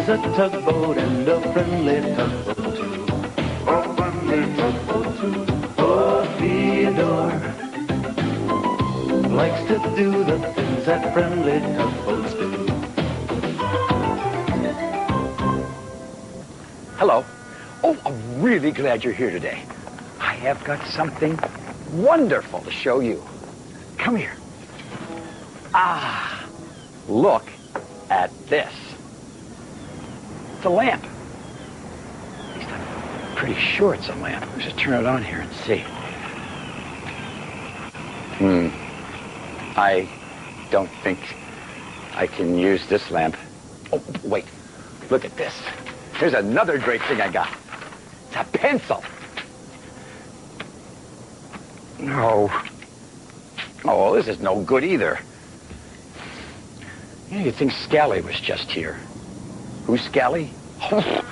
He's a tugboat and a friendly tugboat too. A friendly tugboat too. Oh, Theodore likes to do the things that friendly tugboats do. Hello. Oh, I'm really glad you're here today. I have got something wonderful to show you. Come here. Ah, look at this. It's a lamp. At least I'm pretty sure it's a lamp. Let's just turn it on here and see. I don't think I can use this lamp. Oh, wait. Look at this. Here's another great thing I got. It's a pencil. No. Oh, this is no good either. You know, you'd think Scally was just here. Who's Scally? Oh,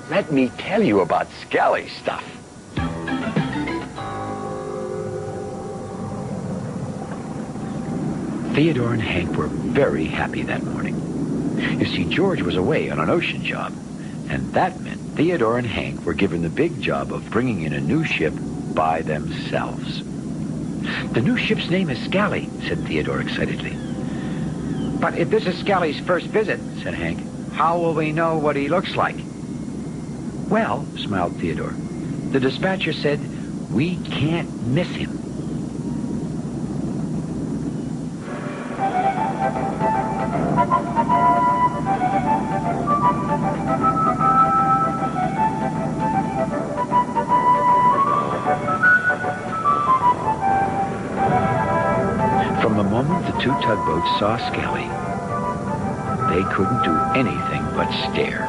let me tell you about Scally stuff. Theodore and Hank were very happy that morning. You see, George was away on an ocean job, and that meant Theodore and Hank were given the big job of bringing in a new ship by themselves. The new ship's name is Scally, said Theodore excitedly. But if this is Scally's first visit, said Hank, how will we know what he looks like? Well, smiled Theodore, the dispatcher said we can't miss him. From the moment the two tugboats saw Scally, they couldn't do anything but stare.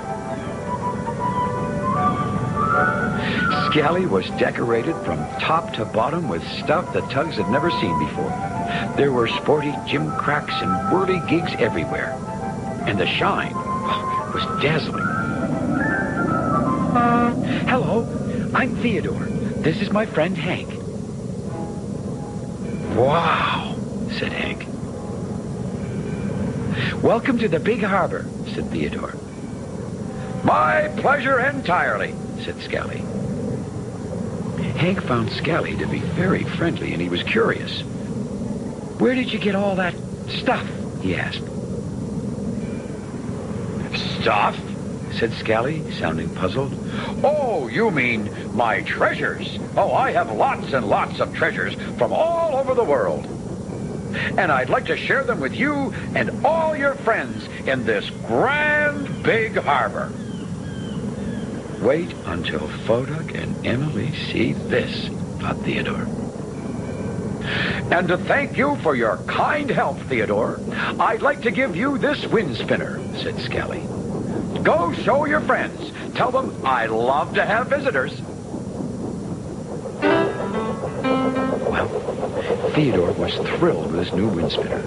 Scally was decorated from top to bottom with stuff the tugs had never seen before. There were sporty gimcracks and whirligigs everywhere, and the shine was dazzling. Hello, I'm Theodore. This is my friend Hank. Wow, said Hank. Welcome to the Big Harbour, said Theodore. My pleasure entirely, said Scally. Hank found Scally to be very friendly, and he was curious. Where did you get all that stuff? He asked. Stuff? Said Scally, sounding puzzled. Oh, you mean my treasures. Oh, I have lots and lots of treasures from all over the world. And I'd like to share them with you and all your friends in this grand Big Harbour. Wait until Foduck and Emily see this, thought Theodore. And to thank you for your kind help, Theodore, I'd like to give you this wind spinner, said Scally. Go show your friends. Tell them I love to have visitors. Well, Theodore was thrilled with his new wind spinner.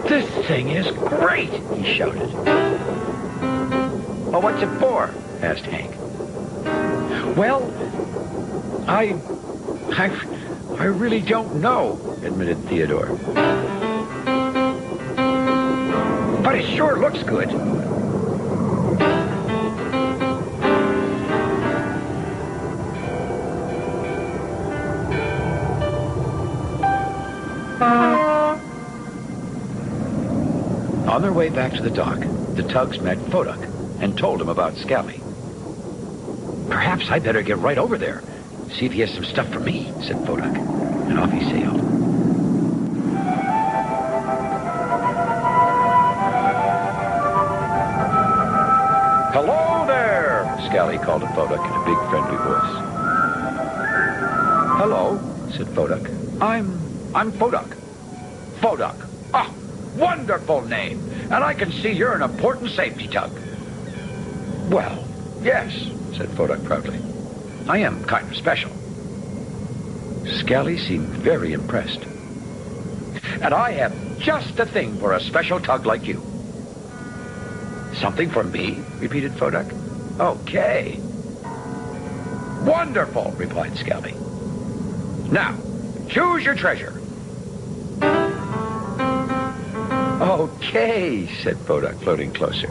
This thing is great, he shouted. Well, what's it for? Asked Hank. Well, I really don't know, admitted Theodore. But it sure looks good. On their way back to the dock, the tugs met Foduck and told him about Scally. Perhaps I'd better get right over there, see if he has some stuff for me, said Foduck, and off he sailed. Hello there, Scally called to Foduck in a big friendly voice. Hello, said Foduck. I'm Foduck. Foduck. Ah, wonderful name. And I can see you're an important safety tug. Well, yes, said Foduck proudly. I am kind of special. Scally seemed very impressed. And I have just the thing for a special tug like you. Something for me? Repeated Foduck. Okay. Wonderful, replied Scally. Now, choose your treasure. Okay, said Foduck, floating closer.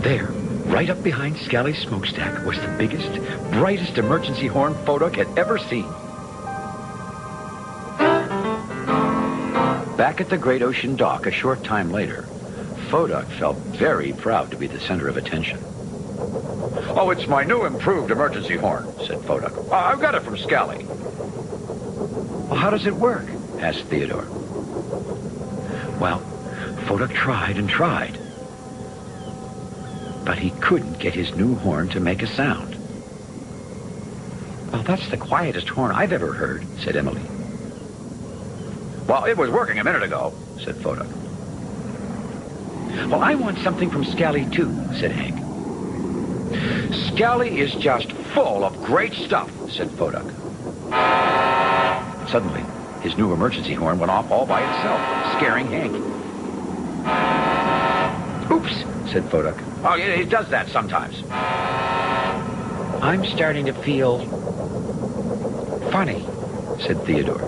There, right up behind Scally's smokestack, was the biggest, brightest emergency horn Photok had ever seen. Back at the Great Ocean Dock a short time later, Photok felt very proud to be the center of attention. "Oh, it's my new improved emergency horn," said Photok. "I've got it from Scally." "Well, how does it work?" asked Theodore. Well, Photok tried and tried, but he couldn't get his new horn to make a sound. "Well, that's the quietest horn I've ever heard," said Emily. "Well, it was working a minute ago," said Photok. "Well, I want something from Scally, too," said Hank. "Scally is just full of great stuff," said Photok. Suddenly, his new emergency horn went off all by itself, scaring Hank. "Oops," said Photok. "Oh, it does that sometimes." "I'm starting to feel funny," said Theodore.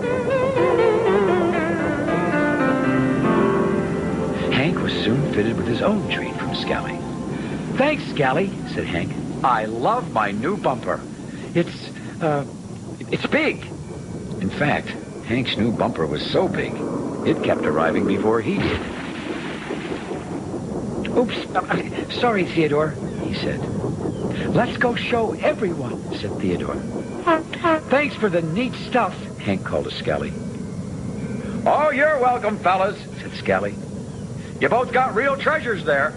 Hank was soon fitted with his own treat from Scally. "Thanks, Scally," said Hank. "I love my new bumper. It's big." In fact, Hank's new bumper was so big, it kept arriving before he did. "Oops, sorry, Theodore," he said. "Let's go show everyone," said Theodore. "Thanks for the neat stuff," Hank called to Scally. "Oh, you're welcome, fellas," said Scally. "You both got real treasures there."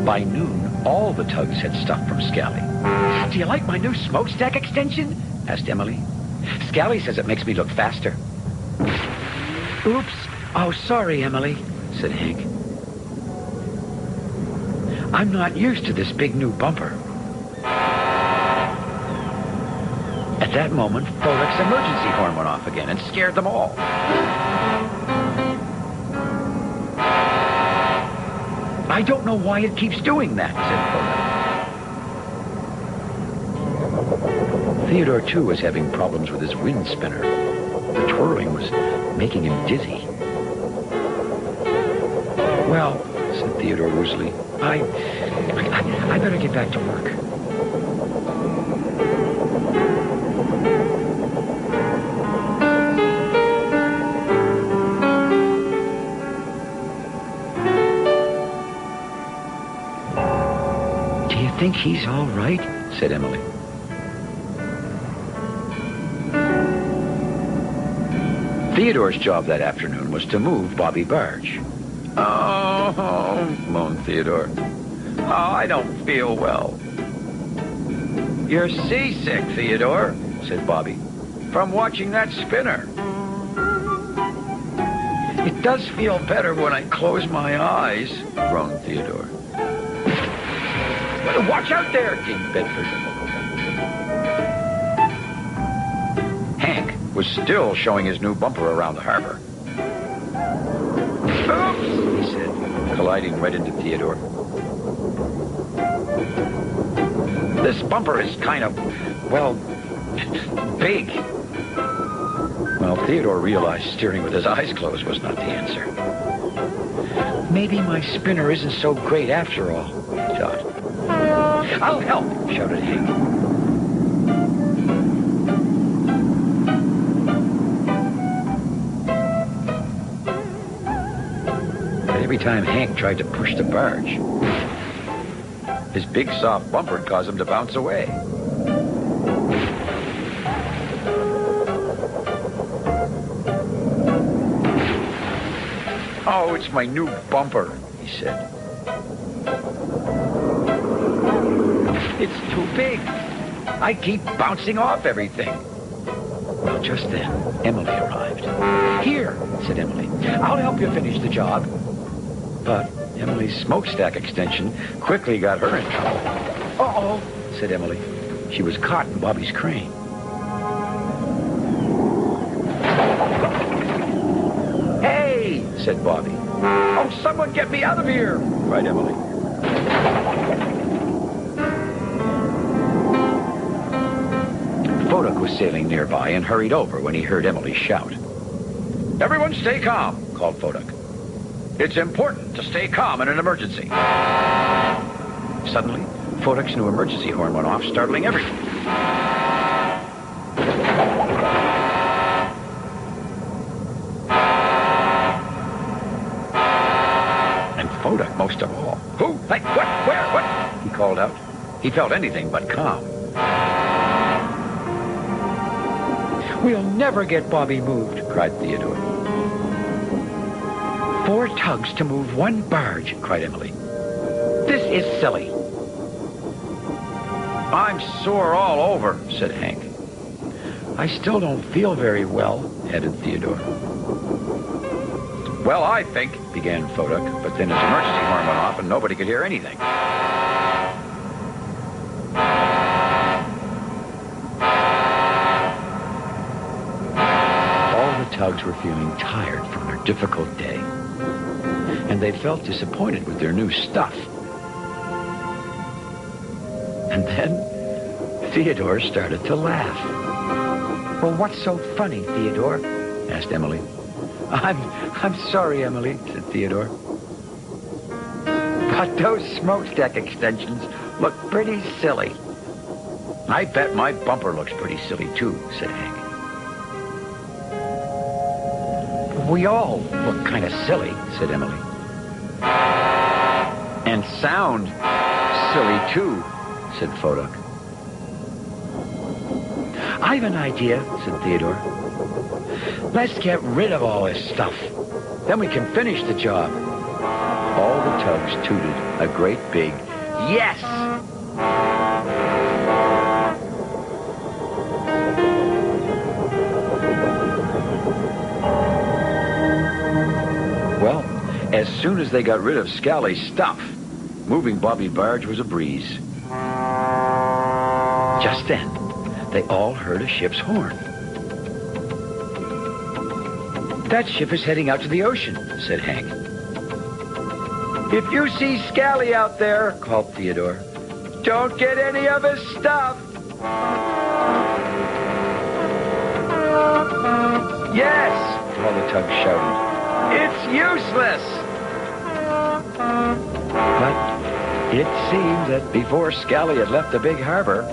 By noon, all the tugs had stuff from Scally. "Do you like my new smokestack extension?" asked Emily. "Scally says it makes me look faster." "Oops. Oh, sorry, Emily," said Hank. "I'm not used to this big new bumper." At that moment, Photok's emergency horn went off again and scared them all. "I don't know why it keeps doing that," said Photok. Theodore, too, was having problems with his wind spinner. The twirling was making him dizzy. "Well," said Theodore woozily, I better get back to work." "Do you think he's all right?" said Emily. Theodore's job that afternoon was to move Bobby Barge. "Oh," moaned Theodore. "Oh, I don't feel well." "You're seasick, Theodore," said Bobby, "from watching that spinner." "It does feel better when I close my eyes," groaned Theodore. "Watch out there," dinged Bedford. Hank was still showing his new bumper around the harbor. "Oops," he said, colliding right into Theodore. "This bumper is kind of, well, big." Well, Theodore realized steering with his eyes closed was not the answer. "Maybe my spinner isn't so great after all," he thought. "I'll help," shouted Hank. Every time Hank tried to push the barge, his big soft bumper would cause him to bounce away. "Oh, it's my new bumper," he said. "It's too big. I keep bouncing off everything." Well, just then, Emily arrived. "Here," said Emily. "I'll help you finish the job." But Emily's smokestack extension quickly got her in trouble. "Uh-oh," said Emily. She was caught in Bobby's crane. "Hey," said Bobby. Oh, someone get me out of here, cried Emily. Fodak was sailing nearby and hurried over when he heard Emily shout. Everyone stay calm, called Fodak. It's important to stay calm in an emergency. Suddenly, Fodak's new emergency horn went off, startling everyone. And Fodak most of all. Who? Like, what? Where? What? He called out. He felt anything but calm. We'll never get Bobby moved, cried Theodore. 4 tugs to move 1 barge, cried Emily. This is silly. I'm sore all over, said Hank. I still don't feel very well, added Theodore. Well, I think, began Fodak, but then his emergency horn went off and nobody could hear anything. All the tugs were feeling tired from their difficult day, and they felt disappointed with their new stuff. And then Theodore started to laugh. Well, what's so funny, Theodore? Asked Emily. I'm sorry, Emily, said Theodore. But those smokestack extensions look pretty silly. I bet my bumper looks pretty silly, too, said Hank. We all look kind of silly, said Emily. And sound silly, too, said Fodak. I've an idea, said Theodore. Let's get rid of all this stuff. Then we can finish the job. All the tugs tooted a great big yes! Well, as soon as they got rid of Scally's stuff, moving Bobby Barge was a breeze. Just then, they all heard a ship's horn. That ship is heading out to the ocean, said Hank. If you see Scally out there, called Theodore, don't get any of his stuff. Yes, all the tugs shouted. It's useless. But it seemed that before Scally had left the Big Harbour,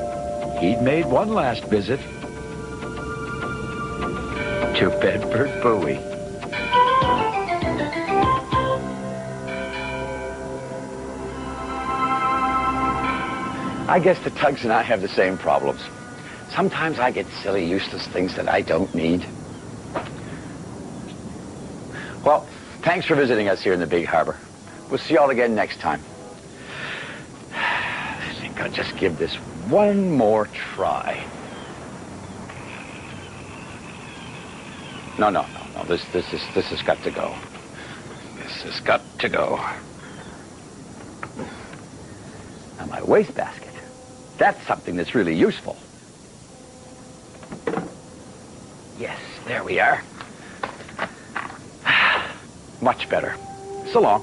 he'd made one last visit to Bedford Buoy. I guess the tugs and I have the same problems. Sometimes I get silly, useless things that I don't need. Well, thanks for visiting us here in the Big Harbour. We'll see you all again next time. I think I'll just give this one more try. No. This has got to go. This has got to go. Now my wastebasket. That's something that's really useful. Yes, there we are. Much better. So long.